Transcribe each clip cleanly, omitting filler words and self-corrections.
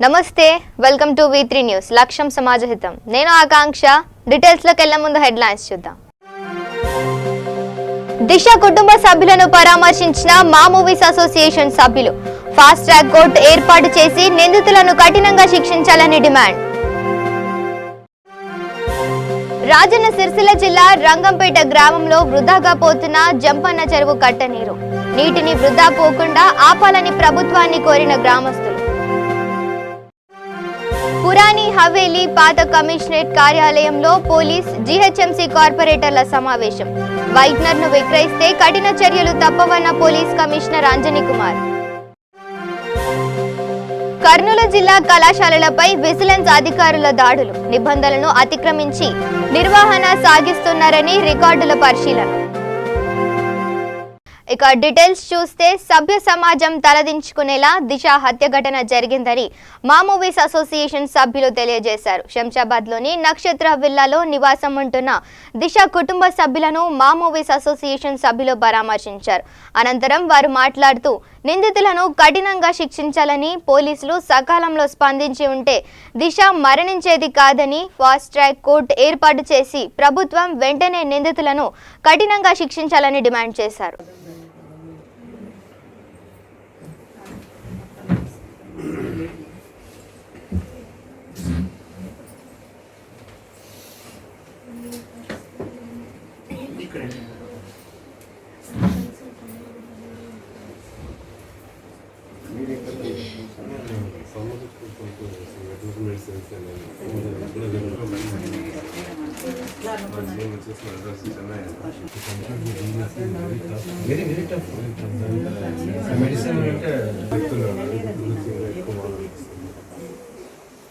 నమస్తే welcome to V3 news లక్ష్యం సమాజహితం నేను ఆకాంక్ష డీటెయిల్స్ లోకి వెళ్ళే ముందు హెడ్లైన్స్ చూద్దాం దిశ కుటుంబ సభ్యులను పరామర్శించిన మా మూవీస్ అసోసియేషన్ సభ్యులు ఫాస్ట్ ట్రాక్ కోర్టు ఏర్పాటు చేసి నిందితులను కఠినంగా శిక్షించాలని డిమాండ్ రాజన్న సిరిసిల్ల జిల్లా రంగంపేట గ్రామంలో వృధాగా పోతున్న జంపన్న చెరువు కట్ట నీటిని వృధా పోకుండా ఆపాలని ప్రభుత్వాన్ని కోరిన గ్రామస్తులు పురాణి హవేలీ పాత కమిషనరేట్ కార్యాలయంలో పోలీస్ జీహెచ్ఎంసీ కార్పొరేటర్ల సమావేశం వైట్నర్ ను విక్రయిస్తే కఠిన చర్యలు తప్పవన్న పోలీస్ కమిషనర్ అంజనీ కుమార్ కర్నూలు జిల్లా కళాశాలలపై విజిలెన్స్ అధికారుల దాడులు నిబంధనలను అతిక్రమించి నిర్వహణ సాగిస్తున్నారని రికార్డుల పరిశీలన ఇక డీటెయిల్స్ చూస్తే సభ్య సమాజం తలదించుకునేలా దిశ హత్య ఘటన జరిగిందని మా మూవీస్ అసోసియేషన్ సభ్యులు తెలియజేశారు. శంషాబాద్లోని నక్షత్ర విల్లాలో నివాసం ఉంటున్న దిశ కుటుంబ సభ్యులను మా మూవీస్ అసోసియేషన్ సభ్యులు పరామర్శించారు. అనంతరం వారు మాట్లాడుతూ నిందితులను కఠినంగా శిక్షించాలని, పోలీసులు సకాలంలో స్పందించి ఉంటే దిశ మరణించేది కాదని, ఫాస్ట్ ట్రాక్ కోర్టు ఏర్పాటు చేసి ప్రభుత్వం వెంటనే నిందితులను కఠినంగా శిక్షించాలని డిమాండ్ చేశారు.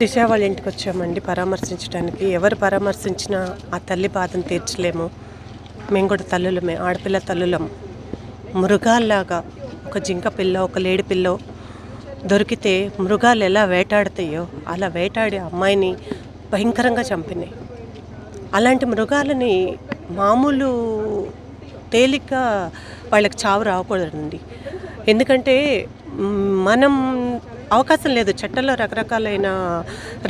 దిశ వాళ్ళ ఇంటికి వచ్చామండి పరామర్శించడానికి. ఎవరు పరామర్శించినా ఆ తల్లి బాధను తీర్చలేము. మేము కూడా తల్లులమే, ఆడపిల్ల తల్లులం. మృగాల్లాగా ఒక జింక పిల్ల, ఒక లేడి పిల్ల దొరికితే మృగాలు ఎలా వేటాడతాయో అలా వేటాడి అమ్మాయిని భయంకరంగా చంపినాయి. అలాంటి మృగాలని మామూలు తేలిక వాళ్ళకి చావు రాకూడదండి. ఎందుకంటే మనం అవకాశం లేదు, చట్టంలో రకరకాలైన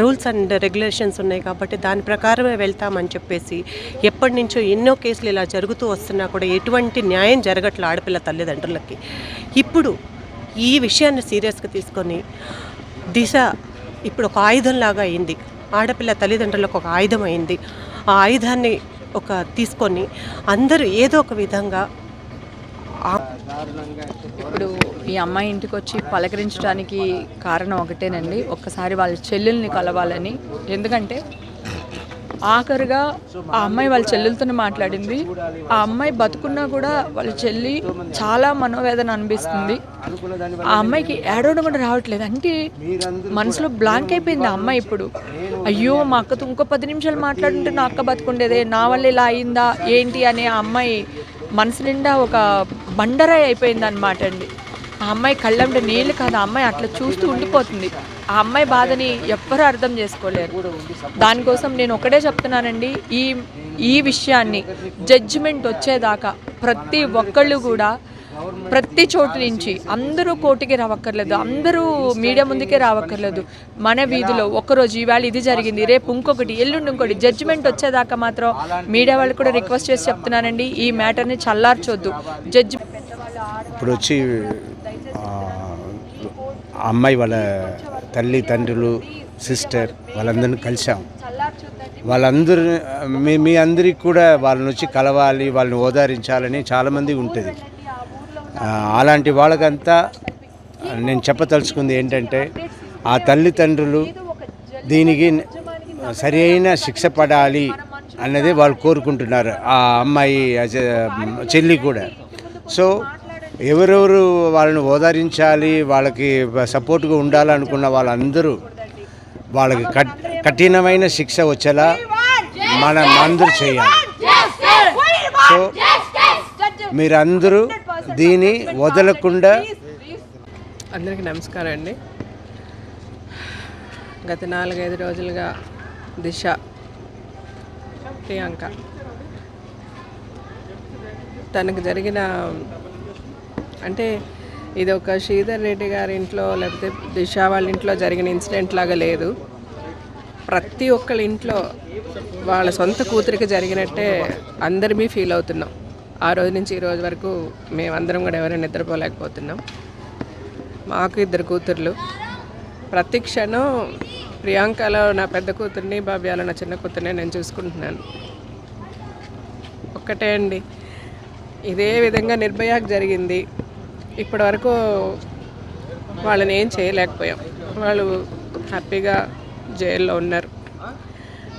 రూల్స్ అండ్ రెగ్యులేషన్స్ ఉన్నాయి కాబట్టి దాని ప్రకారమే వెళ్తామని చెప్పేసి ఎప్పటి నుంచో ఎన్నో కేసులు ఇలా జరుగుతూ వస్తున్నా కూడా ఎటువంటి న్యాయం జరగట్లేదు ఆడపిల్ల తల్లిదండ్రులకి. ఇప్పుడు ఈ విషయాన్ని సీరియస్గా తీసుకొని దిశ ఇప్పుడు ఒక ఆయుధంలాగా అయింది, ఆడపిల్ల తల్లిదండ్రులకు ఒక ఆయుధం అయింది. ఆ ఆయుధాన్ని తీసుకొని అందరూ ఏదో ఒక విధంగా ఇప్పుడు ఈ అమ్మాయి ఇంటికి వచ్చి పలకరించడానికి కారణం ఒకటేనండి, ఒక్కసారి వాళ్ళ చెల్లెల్ని కలవాలని. ఎందుకంటే ఆఖరుగా ఆ అమ్మాయి వాళ్ళ చెల్లెలతోనే మాట్లాడింది. ఆ అమ్మాయి బతుకున్నా కూడా వాళ్ళ చెల్లి చాలా మనోవేదన అనిపిస్తుంది. ఆ అమ్మాయికి ఏడవడం కూడా రావట్లేదు, అంటే మనసులో బ్లాంక్ అయిపోయింది ఆ అమ్మాయి. ఇప్పుడు అయ్యో మా అక్కతో ఇంకో 10 నిమిషాలు మాట్లాడుంటే నా అక్క బతుకుండేదే, నా వల్ల ఇలా అయిందా ఏంటి అనే ఆ అమ్మాయి మనసు నిండా ఒక బండరాయి అయిపోయింది అనమాట అండి. ఆ అమ్మాయి కళ్ళంటే నీళ్ళు కాదు, ఆ అమ్మాయి అట్లా చూస్తూ ఉండిపోతుంది. ఆ అమ్మాయి బాధని ఎవ్వరూ అర్థం చేసుకోలేరు. దానికోసం నేను ఒకటే చెప్తున్నానండి, ఈ విషయాన్ని జడ్జిమెంట్ వచ్చేదాకా ప్రతి ఒక్కళ్ళు కూడా ప్రతి చోటు నుంచి అందరూ కోర్టుకి రావక్కర్లేదు, అందరూ మీడియా ముందుకే రావక్కర్లేదు. మన వీధిలో ఒక్కరోజు ఈవేళ ఇది జరిగింది, రేపు ఇంకొకటి, ఎల్లుండి ఇంకోటి, జడ్జిమెంట్ వచ్చేదాకా మాత్రం మీడియా వాళ్ళు కూడా రిక్వెస్ట్ చేసి చెప్తున్నానండి, ఈ మ్యాటర్ని చల్లార్చొద్దు. జడ్జి ఇప్పుడు వచ్చి అమ్మాయి వాళ్ళ తల్లి తండ్రులు సిస్టర్ వాళ్ళందరినీ కలిసాం. వాళ్ళందరూ మీ అందరికి కూడా వాళ్ళని వచ్చి కలవాలి, వాళ్ళని ఓదారించాలని చాలామంది ఉంటుంది. అలాంటి వాళ్ళకంతా నేను చెప్పదలుచుకుంది ఏంటంటే ఆ తల్లిదండ్రులు దీనికి సరి అయిన శిక్ష పడాలి అన్నదే వాళ్ళు కోరుకుంటున్నారు, ఆ అమ్మాయి చెల్లి కూడా. సో ఎవరెవరు వాళ్ళని ఓదారించాలి, వాళ్ళకి సపోర్ట్గా ఉండాలనుకున్న వాళ్ళందరూ వాళ్ళకి కఠినమైన శిక్ష వచ్చేలా మనం అందరూ చేయాలి. సో మీరందరూ దీన్ని వదలకుండా. అందరికీ నమస్కారం అండి. గత 4-5 రోజులుగా దిశ ప్రియాంక తనకు జరిగిన అంటే ఇది ఒక శ్రీధర్ రెడ్డి గారి ఇంట్లో లేకపోతే దిశ వాళ్ళ ఇంట్లో జరిగిన ఇన్సిడెంట్ లాగా లేదు. ప్రతి ఒక్కళ్ళ ఇంట్లో వాళ్ళ సొంత కూతురికి జరిగినట్టే అందరిమీ ఫీల్ అవుతున్నాం. ఆ రోజు నుంచి ఈ రోజు వరకు మేమందరం కూడా ఎవరైనా నిద్రపోలేకపోతున్నాం. మాకు 2 కూతుర్లు. ప్రతి క్షణం ప్రియాంకలో నా పెద్ద కూతుర్ని, భవ్యాలో నా చిన్న కూతుర్ని నేను చూసుకుంటున్నాను. ఒక్కటే అండి, ఇదే విధంగా నిర్భయాకు జరిగింది. ఇప్పటి వరకు వాళ్ళని ఏం చేయలేకపోయాం. వాళ్ళు హ్యాపీగా జైల్లో ఉన్నారు.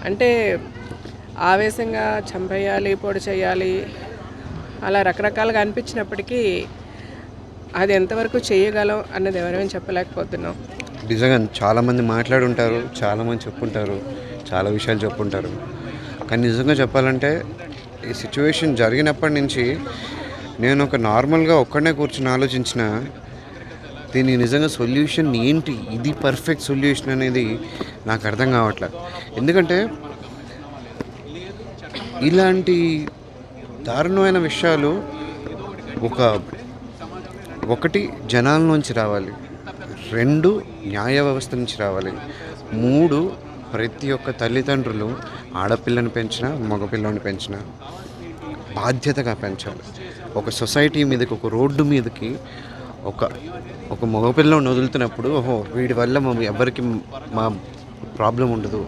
అంటే ఆవేశంగా చంపేయాలి, పొడి చేయాలి అలా రకరకాలుగా అనిపించినప్పటికీ అది ఎంతవరకు చేయగలం అన్నది ఎవరేమీ చెప్పలేకపోతున్నాం. నిజంగా చాలామంది మాట్లాడుంటారు, చాలామంది చెప్పుంటారు, చాలా విషయాలు చెప్పుంటారు. కానీ నిజంగా చెప్పాలంటే ఈ సిచ్యువేషన్ జరిగినప్పటి నుంచి నేను ఒక నార్మల్గా ఒక్కడనే కూర్చొని ఆలోచించిన దీనికి నిజంగా సొల్యూషన్ ఏంటి, ఇది పర్ఫెక్ట్ సొల్యూషన్ అనేది నాకు అర్థం కావట్లేదు. ఎందుకంటే ఇలాంటి దారుణమైన విషయాలు ఒకటి జనాల నుంచి రావాలి, 2 న్యాయ వ్యవస్థ నుంచి రావాలి, 3 ప్రతి ఒక్క తల్లిదండ్రులు ఆడపిల్లని పెంచినా మగపిల్లని పెంచినా బాధ్యతగా పెంచాలి. ఒక సొసైటీ మీదకి, ఒక రోడ్డు మీదకి ఒక మగపిల్లని వదులుతున్నప్పుడు ఓహో వీడి వల్ల ఎవరికి మా ప్రాబ్లం ఉండదు,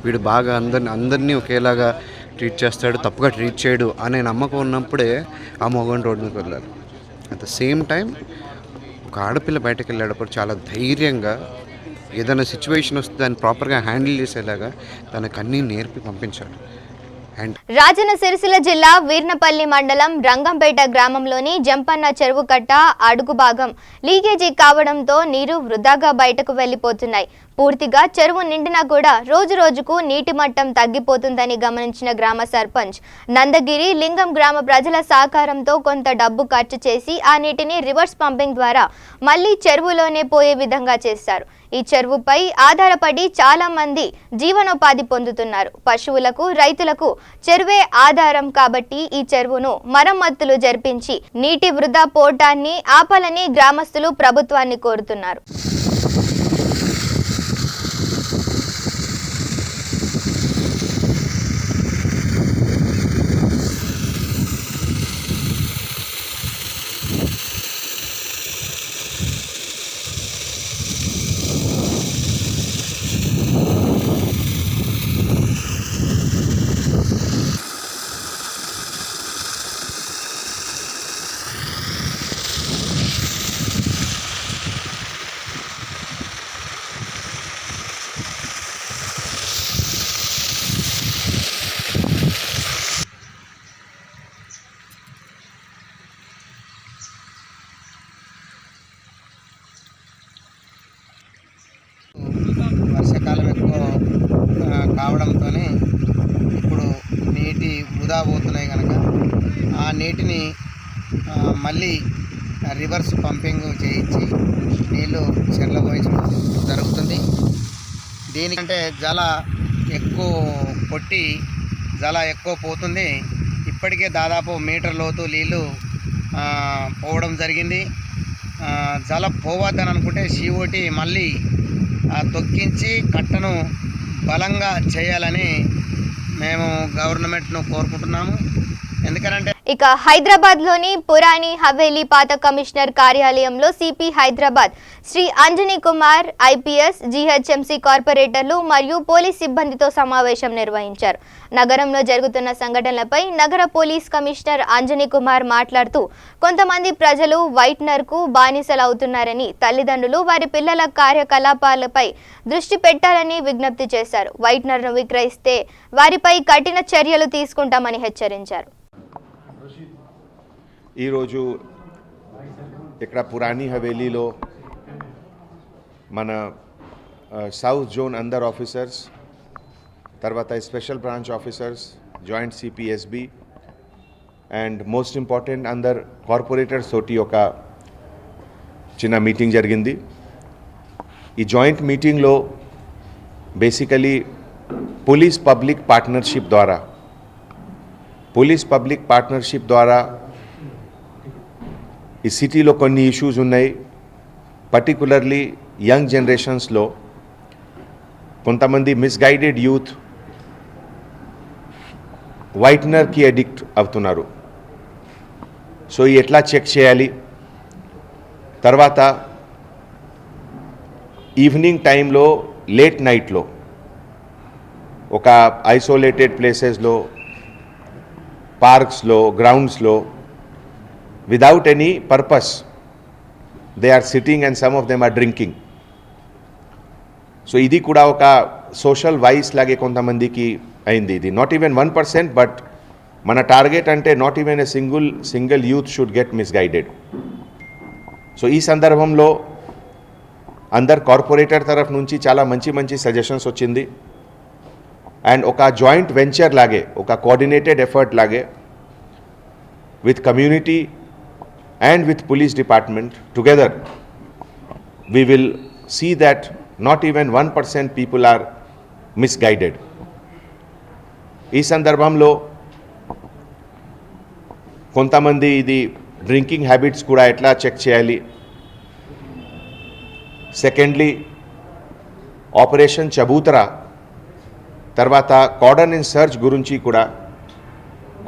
వీడు బాగా అందరినీ ఒకేలాగా ట్రీట్ చేస్తాడు, తప్పుగా ట్రీట్ చేయడు అనే నమ్మకం ఉన్నప్పుడే ఆ మగవాడిని రోడ్డు మీదకి వదలాలి. అట్ ద సేమ్ టైం ఒక ఆడపిల్ల బయటకు వెళ్ళేటప్పుడు చాలా ధైర్యంగా ఏదైనా సిచ్యువేషన్ వస్తే దాన్ని ప్రాపర్గా హ్యాండిల్ చేసేలాగా తనకు అన్నీ నేర్పి పంపించాలి. రాజన్న సిరిసిల్ల జిల్లా వీర్నపల్లి మండలం రంగంపేట గ్రామంలోని జంపన్న చెరువు కట్ట అడుగు భాగం లీకేజీ కావడంతో నీరు వృధాగా బయటకు వెళ్లిపోతున్నాయి. పూర్తిగా చెరువు నిండినా కూడా రోజు రోజుకు నీటి మట్టం తగ్గిపోతుందని గమనించిన గ్రామ సర్పంచ్ నందగిరి లింగం గ్రామ ప్రజల సహకారంతో కొంత డబ్బు ఖర్చు చేసి ఆ నీటిని రివర్స్ పంపింగ్ ద్వారా మళ్లీ చెరువులోనే పోయే విధంగా చేశారు. ఈ చెరువుపై ఆధారపడి చాలా మంది జీవనోపాధి పొందుతున్నారు. పశువులకు, రైతులకు చెరువే ఆధారం కాబట్టి ఈ చెరువును మరమ్మతులు జరిపించి నీటి వృధా పోవటాన్ని ఆపాలని గ్రామస్తులు ప్రభుత్వాన్ని కోరుతున్నారు. వర్షాకాలం ఎక్కువ కావడంతోనే ఇప్పుడు నీటి వృధా పోతున్నాయి కనుక ఆ నీటిని మళ్ళీ రివర్స్ పంపింగ్ చేయించి నీళ్ళు చెర్ల పోయించడం జరుగుతుంది. దీనికంటే జల ఎక్కువ కొట్టి జల ఎక్కువ పోతుంది. ఇప్పటికే దాదాపు మీటర్ లోతు నీళ్ళు పోవడం జరిగింది. జల పోవద్దని అనుకుంటే COT మళ్ళీ తొక్కించి కట్టను బలంగా చేయాలని మేము గవర్నమెంట్ను కోరుకుంటున్నాము. ఎందుకంటే ఇక హైదరాబాద్ లోని పురాణి హవేలీ పాత కమిషనర్ కార్యాలయంలో CP Hyderabad Shri Anjani Kumar IPS GHMC కార్పొరేటర్లు మరియు పోలీస్ సిబ్బందితో సమావేశం నిర్వహించారు. నగరంలో జరుగుతున్న సంఘటనలపై నగర పోలీస్ కమిషనర్ అంజనీ కుమార్ మాట్లాడుతూ కొంతమంది ప్రజలు వైట్నర్కు బానిసలవుతున్నారని, తల్లిదండ్రులు వారి పిల్లల కార్యకలాపాలపై దృష్టి పెట్టాలని విజ్ఞప్తి చేశారు. వైట్నర్ను విక్రయిస్తే వారిపై కఠిన చర్యలు తీసుకుంటామని హెచ్చరించారు. ఈరోజు ఇక్కడ పురాణి హవేలీలో మన సౌత్ జోన్ అండర్ ఆఫీసర్స్, తర్వాత special branch officers, joint CPSB and most important అందర్ కార్పొరేటర్స్ తోటి ఒక చిన్న మీటింగ్ జరిగింది. ఈ జాయింట్ మీటింగ్లో బేసికలీ పోలీస్ పబ్లిక్ పార్ట్నర్షిప్ ద్వారా ఈ సిటీలో కొన్ని ఇష్యూస్ ఉన్నాయి. పర్టికులర్లీ యంగ్ జనరేషన్స్లో కొంతమంది మిస్గైడెడ్ యూత్ వైట్నర్కి అడిక్ట్ అవుతున్నారు. సో ఎట్లా చెక్ చేయాలి, తర్వాత ఈవినింగ్ టైంలో లేట్ నైట్లో ఒక ఐసోలేటెడ్ ప్లేసెస్లో, పార్క్స్లో, గ్రౌండ్స్లో without any purpose they are sitting and some of them are drinking. So ఇది కూడా ఒక సోషల్ వైస్ లాగే కొంతమందికి అయింది. ఇది నాట్ ఈవెన్ 1%, బట్ మన టార్గెట్ అంటే not even a single youth should get misguided. So ఈ సందర్భంలో అందరు కార్పొరేటర్ తరఫు నుంచి చాలా మంచి సజెషన్స్ వచ్చింది. అండ్ ఒక జాయింట్ వెంచర్ లాగే, ఒక కోఆర్డినేటెడ్ ఎఫర్ట్ లాగే with community and with police department together we will see that not even 1% people are misguided. ఈ సందర్భంలో కొంతమంది ఇది డ్రింకింగ్ హ్యాబిట్స్ కూడా ఎట్లా చెక్ చేయాలి, సెకండ్లీ ఆపరేషన్ చబూతరా తర్వాత కార్డన్ అండ్ సర్చ్ గురించి కూడా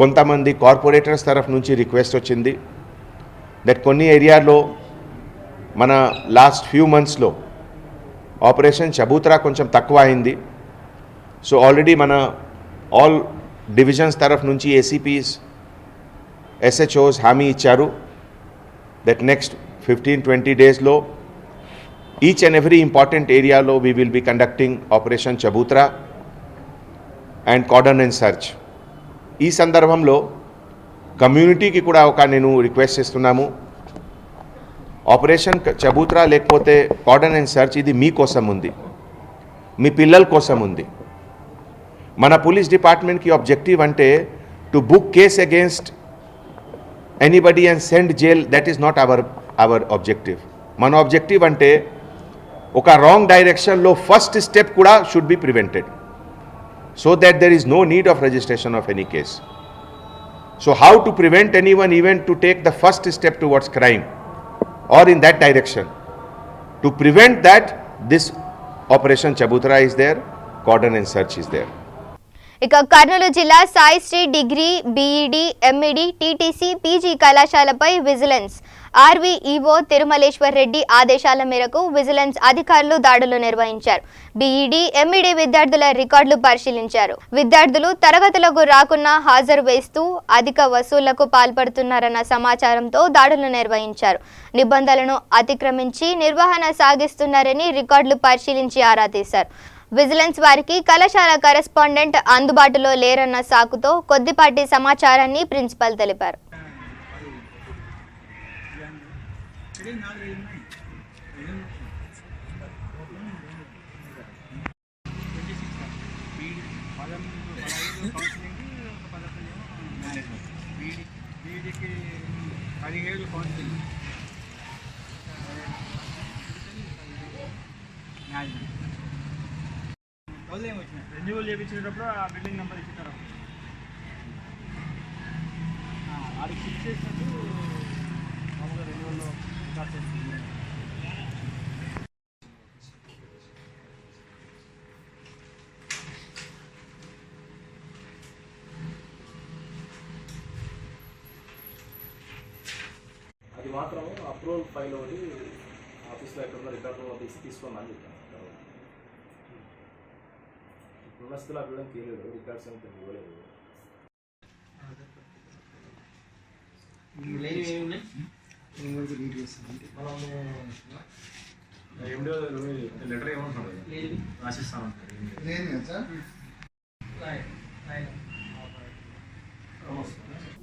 కొంతమంది కార్పొరేటర్స్ తరఫు నుంచి రిక్వెస్ట్ వచ్చింది. దట్ కొన్ని ఏరియాలో మన లాస్ట్ ఫ్యూ మంత్స్లో ఆపరేషన్ చబూతరా కొంచెం తక్కువ అయింది. సో ఆల్రెడీ మన ఆల్ డివిజన్స్ తరఫు నుంచి ఏసీపీస్, ఎస్హెచ్ఓస్ హామీ ఇచ్చారు దట్ నెక్స్ట్ 15-20 డేస్లో ఈచ్ అండ్ ఎవ్రీ ఇంపార్టెంట్ ఏరియాలో we will be conducting operation Chabutra and cordon and search. ఈ సందర్భంలో కమ్యూనిటీకి కూడా ఒక నేను రిక్వెస్ట్ చేస్తున్నాము, ఆపరేషన్ చబూతరా లేకపోతే కార్డన్ అండ్ సర్చ్ ఇది మీకోసం ఉంది, మీ పిల్లల కోసం ఉంది. మన పోలీస్ డిపార్ట్మెంట్కి ఆబ్జెక్టివ్ అంటే to book case against anybody and send jail, that is not our objective. మన ఆబ్జెక్టివ్ అంటే ఒక రాంగ్ డైరెక్షన్లో ఫస్ట్ స్టెప్ కూడా should be prevented so that there is no need of registration of any case. So how to prevent anyone even to take the first step towards crime or in that direction? To prevent that, this Operation Chabutara is there, cordon and search is there. ఇక కర్నూలు జిల్లా Saisri degree, B Ed, M Ed, TTC, PG కళాశాలపై vigilance RVEO Tirumaleshwar Reddy ఆదేశాల మేరకు vigilance అధికారులు దాడులు నిర్వహించారు. BEd, MEd విద్యార్థుల రికార్డులు పరిశీలించారు. విద్యార్థులు తరగతులకు రాకున్నా హాజరు వేస్తూ అధిక వసూళ్లకు పాల్పడుతున్నారన్న సమాచారంతో దాడులు నిర్వహించారు. నిబంధనలను అతిక్రమించి నిర్వహణ సాగిస్తున్నారని రికార్డులు పరిశీలించి ఆరా తీశారు. విజిలెన్స్ వారికి కళాశాల కరెస్పాండెంట్ అందుబాటులో లేరన్న సాకుతో కొద్దిపాటి సమాచారాన్ని ప్రిన్సిపల్ తెలిపారు. రెన్యువల్ చేయించేటప్పుడు ఆ బిల్డింగ్ నెంబర్ ఇచ్చిన ఆడికి ఫిక్స్ చేసినట్టు మామూలుగా రెన్యువల్లో స్టార్ట్ చేస్తుంది. అది మాత్రం అప్రూవల్ ఫైల్ ఒకటి ఆఫీస్లో ఎక్కడ రికార్డు తీసుకున్నాను చెప్పాను. ఉన్నస్తులు అవ్వడం తీయలేదు, రికార్డ్స్ అంతా ఇవ్వలేదు. లెటర్ ఏమంటున్నాడు రాసిస్తాను.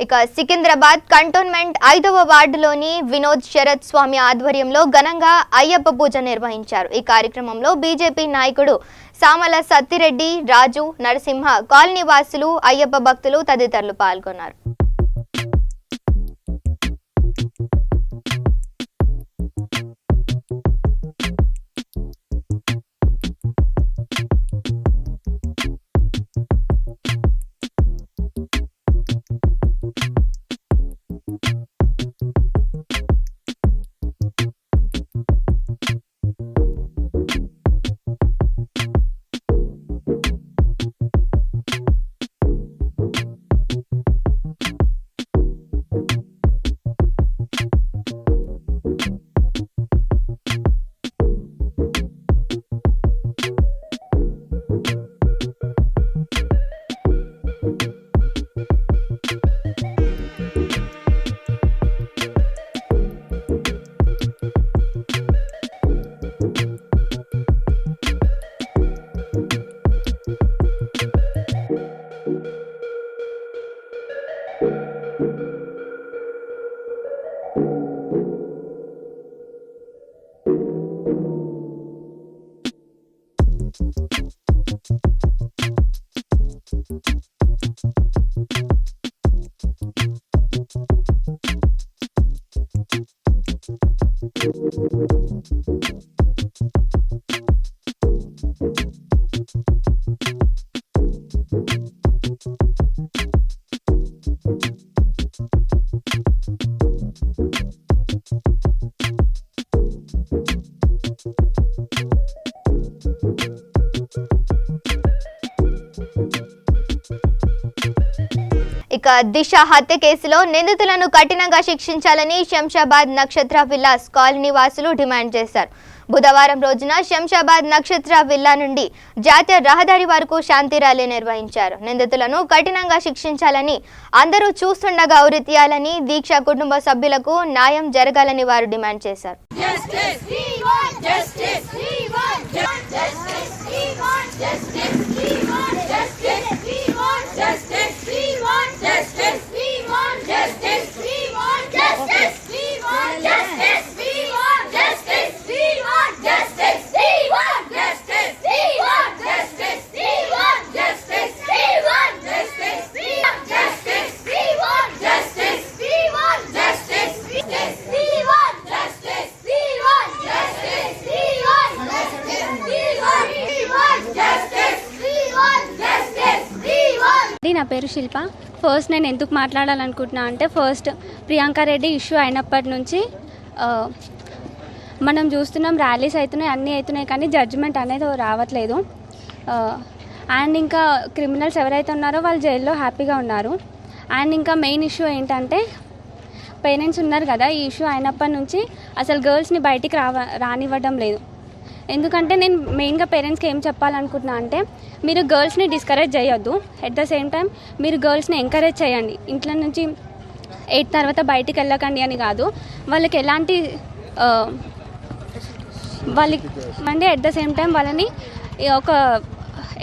ఇక సికింద్రాబాద్ కంటోన్మెంట్ 5వ వార్డులోని వినోద్ శరత్ స్వామి ఆధ్వర్యంలో ఘనంగా అయ్యప్ప పూజ నిర్వహించారు. ఈ కార్యక్రమంలో బీజేపీ నాయకుడు సామల సత్తిరెడ్డి, రాజు, నరసింహ, కాలనీ వాసులు, అయ్యప్ప భక్తులు తదితరులు పాల్గొన్నారు. ఇక దిశ హత్య కేసులో నిందితులను కఠినంగా శిక్షించాలని శంషాబాద్ నక్షత్ర విల్లాస్ కాలనీ వాసులు డిమాండ్ చేశారు. బుధవారం రోజున శంషాబాద్ నక్షత్ర విల్లా నుండి జాతీయ రహదారి వరకు శాంతి ర్యాలీ నిర్వహించారు. నిందితులను కఠినంగా శిక్షించాలని, అందరూ చూస్తుండగా ఉరి తీయాలని, దీక్ష కుటుంబ సభ్యులకు న్యాయం జరగాలని వారు డిమాండ్ చేశారు. నా పేరు శిల్ప. ఫస్ట్ నేను ఎందుకు మాట్లాడాలనుకుంటున్నా అంటే, ఫస్ట్ ప్రియాంక రెడ్డి ఇష్యూ అయినప్పటి నుంచి మనం చూస్తున్నాం, ర్యాలీస్ అవుతున్నాయి, అన్నీ అవుతున్నాయి, కానీ జడ్జిమెంట్ అనేది రావట్లేదు. అండ్ ఇంకా క్రిమినల్స్ ఎవరైతే ఉన్నారో వాళ్ళు జైల్లో హ్యాపీగా ఉన్నారు. అండ్ ఇంకా మెయిన్ ఇష్యూ ఏంటంటే, పేరెంట్స్ ఉన్నారు కదా, ఈ ఇష్యూ అయినప్పటి నుంచి అసలు గర్ల్స్ని బయటికి రానివ్వడం లేదు. ఎందుకంటే నేను మెయిన్గా పేరెంట్స్కి ఏం చెప్పాలనుకుంటున్నా అంటే, మీరు గర్ల్స్ని డిస్కరేజ్ చేయొద్దు, ఎట్ ద సేమ్ టైం మీరు గర్ల్స్ని ఎంకరేజ్ చేయండి. ఇంట్లో నుంచి 8 తర్వాత బయటికి వెళ్ళకండి అని కాదు, వాళ్ళకి ఎలాంటి వాళ్ళకి అంటే ఎట్ ద సేమ్ టైం వాళ్ళని ఒక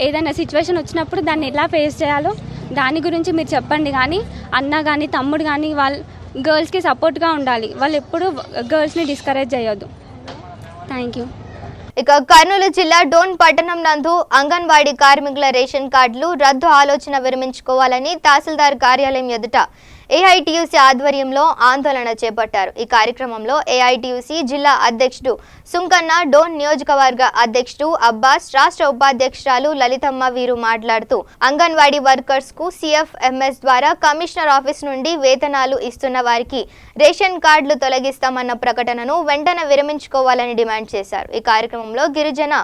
ఏదైనా సిచ్యువేషన్ వచ్చినప్పుడు దాన్ని ఎలా ఫేస్ చేయాలో దాని గురించి మీరు చెప్పండి. కానీ అన్న కానీ తమ్ముడు కానీ వాళ్ళు గర్ల్స్కి సపోర్ట్గా ఉండాలి. వాళ్ళు ఎప్పుడూ గర్ల్స్ని డిస్కరేజ్ చేయొద్దు. Thank you. ఇక కర్నూలు జిల్లా డోన్ పట్టణం నందు అంగన్వాడీ కార్మికుల రేషన్ కార్డులు రద్దు ఆలోచన విరమించుకోవాలని తహసీల్దార్ కార్యాలయం ఎదుట ఏఐటీయూసీ ఆధ్వర్యంలో ఆందోళన చేపట్టారు. ఈ కార్యక్రమంలో ఏఐటీయూసీ జిల్లా అధ్యక్షుడు సుంకన్న, డోన్ నియోజకవర్గ అధ్యక్షుడు అబ్బాస్, రాష్ట్ర ఉపాధ్యక్షురాలు లలితమ్మ వీరు మాట్లాడుతూ, అంగన్వాడీ వర్కర్స్ కు CFMS ద్వారా కమిషనర్ ఆఫీస్ నుండి వేతనాలు ఇస్తున్న వారికి రేషన్ కార్డులు తొలగిస్తామన్న ప్రకటనను వెంటనే విరమించుకోవాలని డిమాండ్ చేశారు. ఈ కార్యక్రమంలో గిరిజన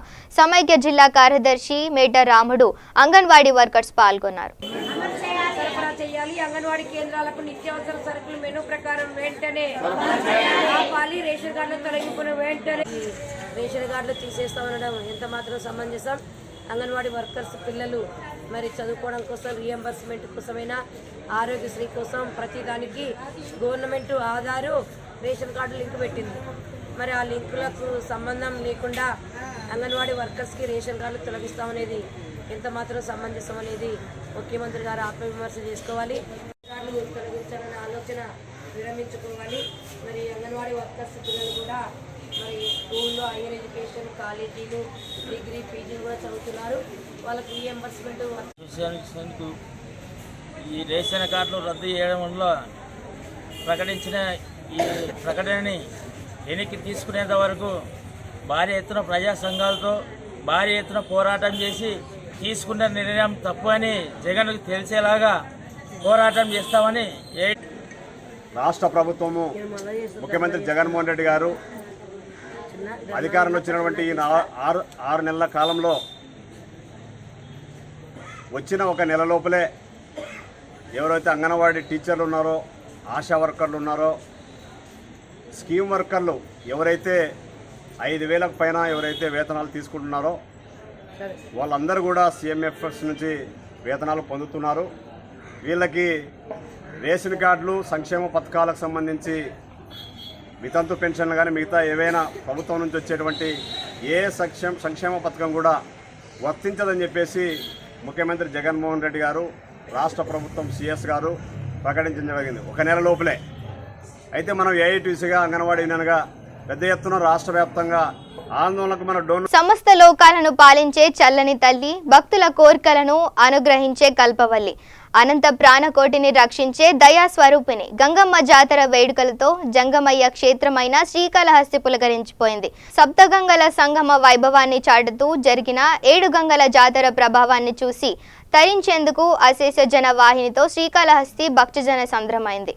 సమైక్య జిల్లా కార్యదర్శి మేట రాముడు, అంగన్వాడీ వర్కర్స్ పాల్గొన్నారు. చేయాలి. అంగన్వాడీ కేంద్రాలకు నిత్యావసర సరుకులు మెనూ ప్రకారం వెంటనే ఆపాలి. రేషన్ కార్డులు తొలగింపును వెంటనే రేషన్ కార్డులు తీసేస్తామనడం ఎంత మాత్రం సమంజసం. అంగన్వాడీ వర్కర్స్ పిల్లలు మరి చదువుకోవడం కోసం, రియంబర్స్మెంట్ కోసమైనా, ఆరోగ్యశ్రీ కోసం ప్రతిదానికి government Aadhaar ration card link పెట్టింది. మరి ఆ లింకులకు సంబంధం లేకుండా అంగన్వాడీ వర్కర్స్కి రేషన్ కార్డులు తొలగిస్తామనేది ఎంత మాత్రం సమంజసం అనేది ముఖ్యమంత్రి గారు ఆత్మవిమర్శ చేసుకోవాలి. కార్డులు తొలగించాలనే ఆలోచన విరమించుకోవాలి. మరి అంగన్వాడీ వర్కర్స్ పిల్లలు కూడా మరి స్కూల్లో, హైయర్ ఎడ్యుకేషన్, కాలేజీలు, డిగ్రీ, పీజీలు కూడా చదువుతున్నారు. వాళ్ళకి రీఎంబర్స్మెంట్ ఈ రేషన్ కార్డులు రద్దు చేయడం వల్ల ప్రకటించిన ఈ ప్రకటనని వెనక్కి తీసుకునేంత వరకు భారీ ఎత్తున ప్రజా సంఘాలతో భారీ ఎత్తున పోరాటం చేసి తీసుకున్న నిర్ణయం తప్పు అని జగన్కు తెలిసేలాగా పోరాటం చేస్తామని రాష్ట్ర ప్రభుత్వము, ముఖ్యమంత్రి జగన్మోహన్ రెడ్డి గారు అధికారంలో వచ్చినటువంటి ఈ 6 నెలల కాలంలో వచ్చిన ఒక నెల లోపలే ఎవరైతే అంగన్వాడీ టీచర్లు ఉన్నారో, ఆశా వర్కర్లు ఉన్నారో, స్కీమ్ వర్కర్లు ఎవరైతే 5,000 పైన ఎవరైతే వేతనాలు తీసుకుంటున్నారో వాళ్ళందరూ కూడా CMFS నుంచి వేతనాలు పొందుతున్నారు. వీళ్ళకి రేషన్ కార్డులు, సంక్షేమ పథకాలకు సంబంధించి వితంతు పెన్షన్లు కానీ మిగతా ఏవైనా ప్రభుత్వం నుంచి వచ్చేటువంటి ఏ సంక్షేమ పథకం కూడా వర్తించదని చెప్పేసి ముఖ్యమంత్రి జగన్మోహన్ రెడ్డి గారు, రాష్ట్ర ప్రభుత్వం CS గారు ప్రకటించడం జరిగింది ఒక నెల లోపలే. అయితే మనం ఏఐటీసీగా, అంగన్వాడీ యూనియన్గా పెద్ద ఎత్తున రాష్ట్ర వ్యాప్తంగా ఆందోళనకు మన డోన్ సమస్త లోకాలను పాలించే చల్లని తల్లి, భక్తుల కోరికలను అనుగ్రహించే కల్పవల్లి, అనంత ప్రాణకోటిని రక్షించే దయా స్వరూపిణి గంగమ్మ జాతర వేడుకలతో జంగమయ్య క్షేత్రమైన శ్రీకాళహస్తి పులకరించిపోయింది. సప్తగంగల సంగమ వైభవాన్ని చాటుతూ జరిగిన 7 గంగల జాతర ప్రభావాన్ని చూసి తరించేందుకు అశేష జన వాహినితో శ్రీకాళహస్తి భక్తజన సంద్రమైంది.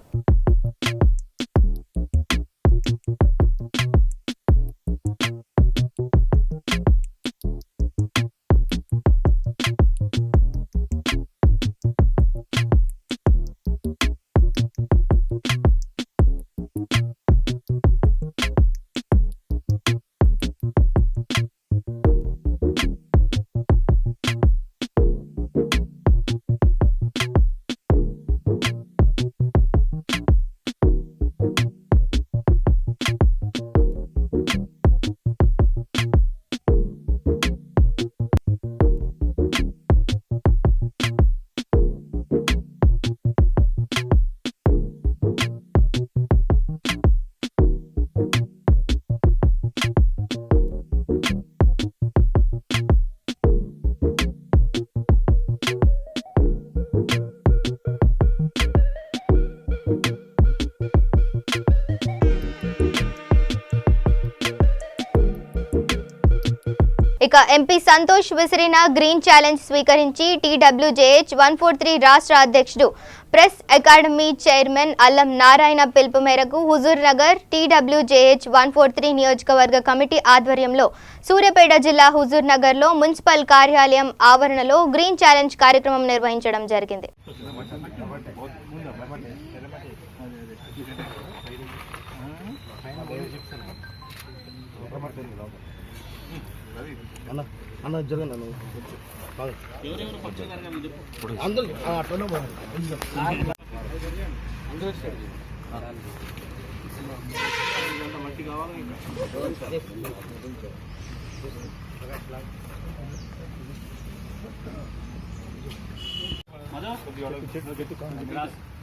ఇక ఎంపీ సంతోష్ విసిరిన గ్రీన్ ఛాలెంజ్ స్వీకరించి TWJH 143 రాష్ట్ర అధ్యక్షుడు ప్రెస్ అకాడమీ చైర్మన్ అల్లం నారాయణ పిలుపు మేరకు హుజూర్ నగర్ TWJH 143 నియోజకవర్గ కమిటీ ఆధ్వర్యంలో సూర్యాపేట జిల్లా హుజూర్ నగర్లో మున్సిపల్ కార్యాలయం ఆవరణలో గ్రీన్ ఛాలెంజ్ కార్యక్రమం నిర్వహించడం జరిగింది.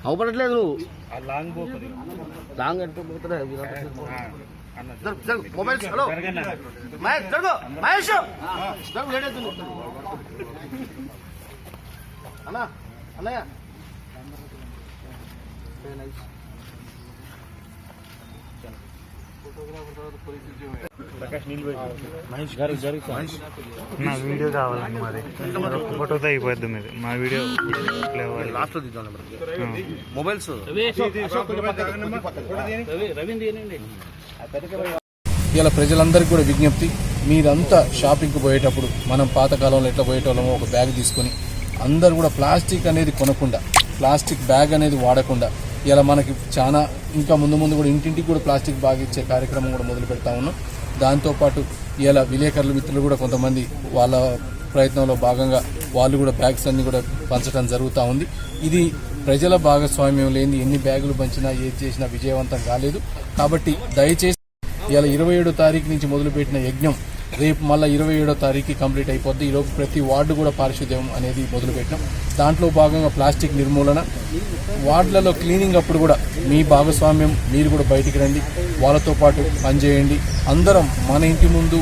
అవపడట్లేదు లాంగ్ అంటే మొబైల్స్ హలో మహేష్ జరుగు మహేష్ జరుగు లేట్ అవుతుంది అన్నా అన్నయ్య మహేష్ గారు నా వీడియో కావాలండి మరి ఫోటోతో అయిపోద్ది మీది మా వీడియో లాస్ట్ లో తీద్దాం మొబైల్స్ ఇలా ప్రజలందరికీ కూడా విజ్ఞప్తి, మీరంతా షాపింగ్కి పోయేటప్పుడు మనం పాతకాలంలో ఎట్లా పోయేటోళ్ళమో ఒక బ్యాగ్ తీసుకొని అందరు కూడా ప్లాస్టిక్ అనేది కొనకుండా, ప్లాస్టిక్ బ్యాగ్ అనేది వాడకుండా ఇలా మనకి చాలా ఇంకా ముందు కూడా ఇంటింటికి కూడా ప్లాస్టిక్ బ్యాగ్ ఇచ్చే కార్యక్రమం కూడా మొదలు పెడతా ఉన్నాం. దాంతోపాటు ఇలా విలేకరుల మిత్రులు కూడా కొంతమంది వాళ్ళ ప్రయత్నంలో భాగంగా వాళ్ళు కూడా బ్యాగ్స్ అన్ని కూడా పంచడం జరుగుతూ ఉంది. ఇది ప్రజల భాగస్వామ్యం లేని ఎన్ని బ్యాగులు పంచినా ఏది చేసినా విజయవంతం కాలేదు. కాబట్టి దయచేసి ఇలా 27వ తారీఖు నుంచి మొదలుపెట్టిన యజ్ఞం రేపు మళ్ళీ 27వ తారీఖు కంప్లీట్ అయిపోద్ది. ఈలోపు ప్రతి వార్డు కూడా పారిశుద్ధ్యం అనేది మొదలుపెట్టినాం. దాంట్లో భాగంగా ప్లాస్టిక్ నిర్మూలన, వార్డులలో క్లీనింగ్ అప్పుడు కూడా మీ భాగస్వామ్యం, మీరు కూడా బయటికి రండి, వాళ్ళతో పాటు పనిచేయండి. అందరం మన ఇంటి ముందు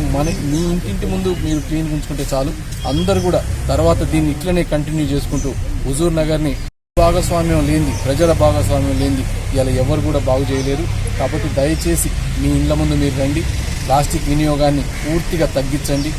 మీ ఇంటి ముందు మీరు క్లీన్ ఉంచుకుంటే చాలు. అందరూ కూడా తర్వాత దీన్ని ఇట్లనే కంటిన్యూ చేసుకుంటూ హుజూర్ నగర్ని భాగస్వామ్యం లేనిది, ప్రజల భాగస్వామ్యం లేనిది ఇలా ఎవరు కూడా బాగు చేయలేరు. కాబట్టి దయచేసి మీ ఇళ్ల ముందు మీరు రండి, ప్లాస్టిక్ వినియోగాన్ని పూర్తిగా తగ్గించండి.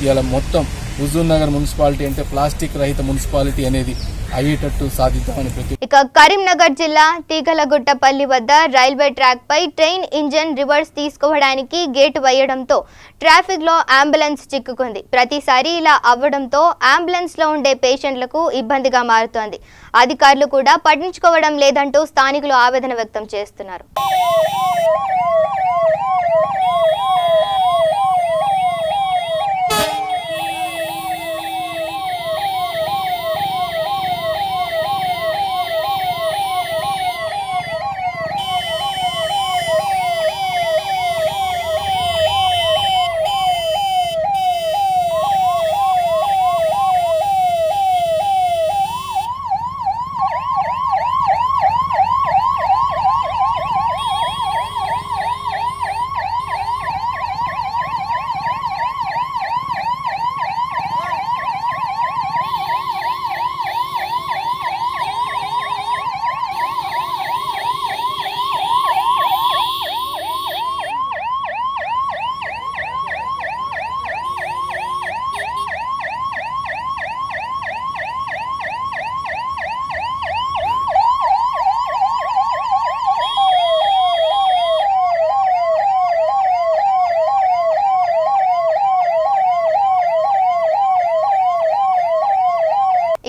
ఇలా మొత్తం హుజూర్ నగర్ మున్సిపాలిటీ అంటే ప్లాస్టిక్ రహిత మున్సిపాలిటీ అనేది అయ్యేటట్టు సాధిద్దామని ఇక కరీంనగర్ జిల్లా తీగలగుట్టపల్లి వద్ద రైల్వే ట్రాక్ పై ట్రైన్ ఇంజన్ రివర్స్ తీసుకోవడానికి గేటు వేయడంతో ట్రాఫిక్ లో అంబులెన్స్ చిక్కుకుంది. ప్రతిసారి ఇలా అవ్వడంతో అంబులెన్స్ లో ఉండే పేషెంట్లకు ఇబ్బందిగా మారుతోంది. అధికారులు కూడా పట్టించుకోవడం లేదంటూ స్థానికులు ఆవేదన వ్యక్తం చేస్తున్నారు.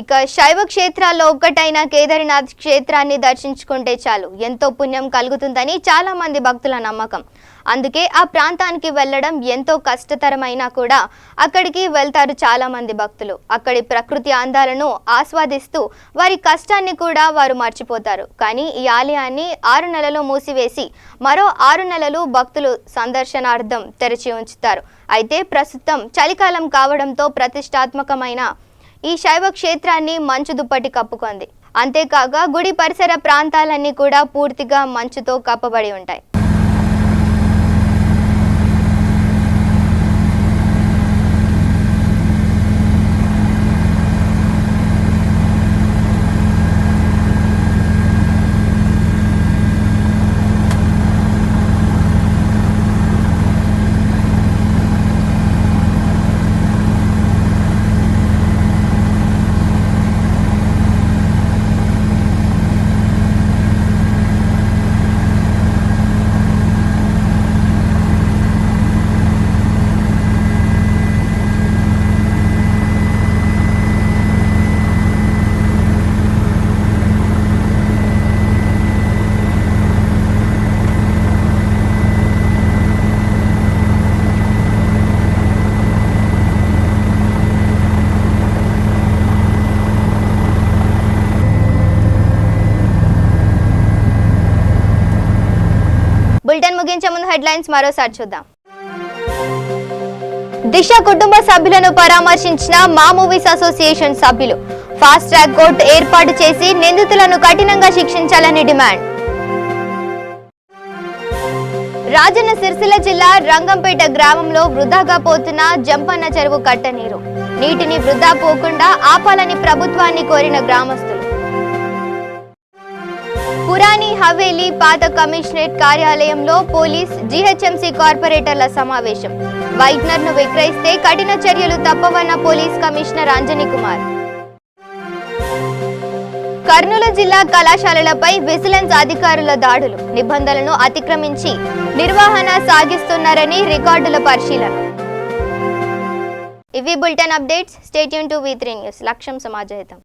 ఇక శైవ క్షేత్రాల్లో ఒక్కటైన కేదార్నాథ్ క్షేత్రాన్ని దర్శించుకుంటే చాలు ఎంతో పుణ్యం కలుగుతుందని చాలా మంది భక్తుల నమ్మకం. అందుకే ఆ ప్రాంతానికి వెళ్ళడం ఎంతో కష్టతరమైనా కూడా అక్కడికి వెళ్తారు చాలా మంది భక్తులు. అక్కడి ప్రకృతి అందాలను ఆస్వాదిస్తూ వారి కష్టాన్ని కూడా వారు మర్చిపోతారు. కానీ ఈ ఆలయాన్ని 6 నెలలు మూసివేసి మరో 6 నెలలు భక్తులు సందర్శనార్థం తెరిచి ఉంచుతారు. అయితే ప్రస్తుతం చలికాలం కావడంతో ప్రతిష్టాత్మకమైన ఈ శైవ క్షేత్రాన్ని మంచు దుప్పటి కప్పుకుంది. అంతేకాక గుడి పరిసర ప్రాంతాలన్నీ కూడా పూర్తిగా మంచుతో కప్పబడి ఉంటాయి. బులెటిన్ ముగించే ముందు హెడ్లైన్స్ మరోసారి చూద్దాం. దిశ కుటుంబ సభ్యులను పరామర్శించిన మా మూవీస్ అసోసియేషన్ సభ్యులు. ఫాస్ట్ ట్రాక్ కోర్టు ఏర్పాటు చేసి నిందితులను కఠినంగా శిక్షించాలని డిమాండ్. రాజన్న సిరిసిల్ల జిల్లా రంగంపేట గ్రామంలో వృధాగా పోతున్న జంపన్న చెరువు కట్ట నీరు. నీటిని వృధా పోకుండా ఆపాలని ప్రభుత్వాన్ని కోరిన గ్రామస్తులు. పురాణి హవేలీ పాత కమిషనరేట్ కార్యాలయంలో పోలీస్ జీహెచ్ఎంసీ కార్పొరేటర్ల సమావేశం. వైట్నర్ ను విక్రయిస్తే కఠిన చర్యలు తప్పవన్న పోలీస్ కమిషనర్ అంజనీ కుమార్. కర్నూలు జిల్లా కళాశాలలపై విజిలెన్స్ అధికారుల దాడులు. నిబంధనలను అతిక్రమించి నిర్వహణ సాగిస్తున్నారని రికార్డుల పరిశీలన. ఇవి bulletin updates. Stay tune to V3 news. లక్ష్యం సమాజహితం.